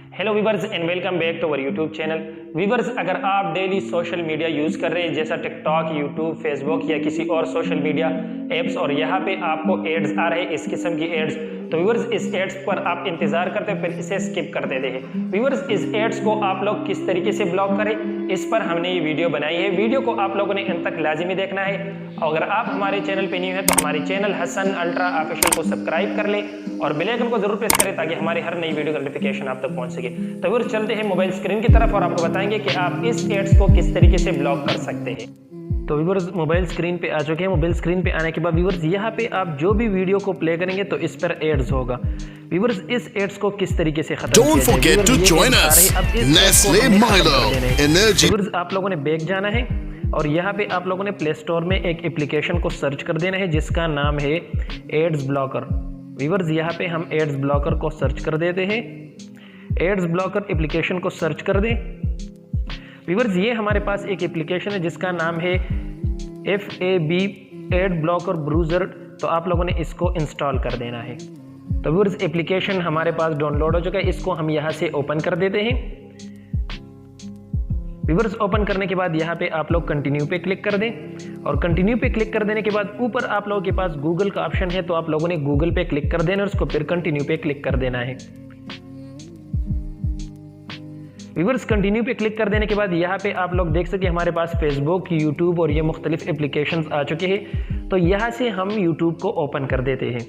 Hello viewers and welcome back to our YouTube channel. Viewers, अगर आप daily social media use कर रहे हैं जैसा टिकटॉक, यूट्यूब, फेसबुक या किसी और सोशल मीडिया एप्स और यहाँ पे आपको एड्स आ रहे हैं इस किस्म की एड्स, तो वीवर्स इस एड्स पर आप इंतजार करते हैं फिर इसे स्किप कर देते हैं। वीवर्स, इस एड्स को आप लोग किस तरीके से ब्लॉक करें इस पर हमने ये वीडियो बनाई है। वीडियो को आप लोगों ने अंत तक लाजिमी देखना है। अगर आप हमारे चैनल पे न्यू है तो हमारे चैनल हसन अल्ट्रा ऑफिशियल को सब्सक्राइब कर ले और बेल आइकन को जरूर प्रेस करें ताकि हमारी हर नई वीडियो का नोटिफिकेशन आप तक पहुंच सके। तो व्यूअर्स चलते हैं मोबाइल स्क्रीन की तरफ और आपको बताएंगे कि आप इस एड्स को किस तरीके से ब्लॉक कर सकते हैं। तो व्यूअर्स मोबाइल स्क्रीन पे आ चुके हैं। मोबाइल स्क्रीन पे आने के बाद व्यूअर्स यहाँ पे आप जो भी वीडियो को प्ले करेंगे तो इस पर एड्स होगा। व्यूअर्स इस एड्स को किस तरीके से खत्म Don't forget to join us. Nestle Milo Energy. Viewers आप लोगों ने बैक जाना है और यहाँ पे आप लोगों ने प्ले स्टोर में एक एप्लीकेशन को सर्च कर देना है जिसका नाम है एड्स ब्लॉकर। व्यूअर्स यहाँ पे हम एड्स ब्लॉकर को सर्च कर देते हैं। एड्स ब्लॉकर एप्लीकेशन को सर्च कर दें। व्यूअर्स ये हमारे पास एक एप्लीकेशन है जिसका नाम है FAB एड ब्लॉकर ब्राउज़र। तो आप लोगों ने इसको इंस्टॉल कर देना है। तो व्यूअर्स एप्लीकेशन हमारे पास डाउनलोड हो चुका है, इसको हम यहाँ से ओपन कर देते हैं। व्यूअर्स ओपन करने के बाद यहाँ पे आप लोग कंटिन्यू पे क्लिक कर दें और कंटिन्यू पे क्लिक कर देने के बाद ऊपर आप लोगों के पास गूगल का ऑप्शन है तो आप लोगों ने गूगल पे क्लिक कर देना और उसको फिर कंटिन्यू पे क्लिक कर देना है। व्यूअर्स कंटिन्यू पे क्लिक कर देने के बाद यहाँ पे आप लोग देख सकते हैं हमारे पास फेसबुक, यूट्यूब और ये मुख्तलिफ एप्लीकेशंस आ चुके हैं। तो यहाँ से हम यूट्यूब को ओपन कर देते हैं।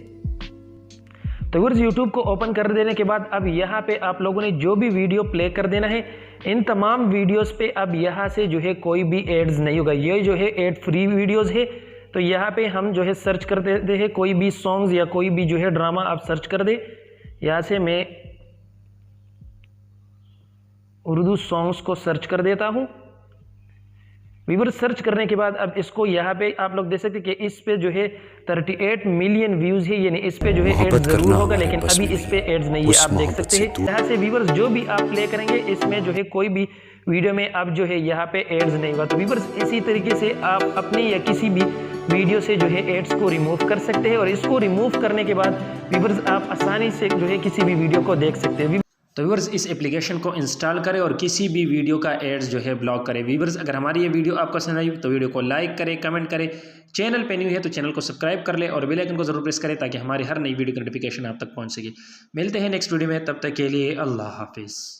तो व्यूअर्स यूट्यूब को ओपन कर देने के बाद अब यहाँ पे आप लोगों ने जो भी वीडियो प्ले कर देना है इन तमाम वीडियोस पे अब यहाँ से जो है कोई भी एड्स नहीं होगा। ये जो है एड फ्री वीडियोस है। तो यहाँ पे हम जो है सर्च कर देते हैं कोई भी सॉन्ग्स या कोई भी जो है ड्रामा आप सर्च कर दे। यहाँ से मैं उर्दू सॉन्ग्स को सर्च कर देता हूँ। व्यूअर्स सर्च करने के बाद अब इसको यहाँ पे आप लोग देख सकते हैं कि इस पे जो है 38 मिलियन व्यूज है, यानी इस पे जो है एड्स जरूर होगा लेकिन अभी इस पे एड्स नहीं है, आप देख सकते हैं। यहाँ से व्यूअर्स जो भी आप प्ले करेंगे इसमें जो है कोई भी वीडियो में अब जो है यहाँ पे एड्स नहीं होगा। तो व्यूअर्स इसी तरीके से आप अपनी या किसी भी वीडियो से जो है एड्स को रिमूव कर सकते हैं और इसको रिमूव करने के बाद व्यूअर्स आप आसानी से जो है किसी भी वीडियो को देख सकते हैं। तो व्यूअर्स इस एप्लीकेशन को इंस्टॉल करें और किसी भी वीडियो का एड्स जो है ब्लॉक करें। व्यूअर्स अगर हमारी ये वीडियो आपको पसंद आई तो वीडियो को लाइक करें, कमेंट करें, चैनल पे न्यू है तो चैनल को सब्सक्राइब कर ले और बेल आइकन को जरूर प्रेस करें ताकि हमारी हर नई वीडियो की नोटिफिकेशन आप तक पहुंच सके। मिलते हैं नेक्स्ट वीडियो में, तब तक के लिए अल्लाह हाफिज़।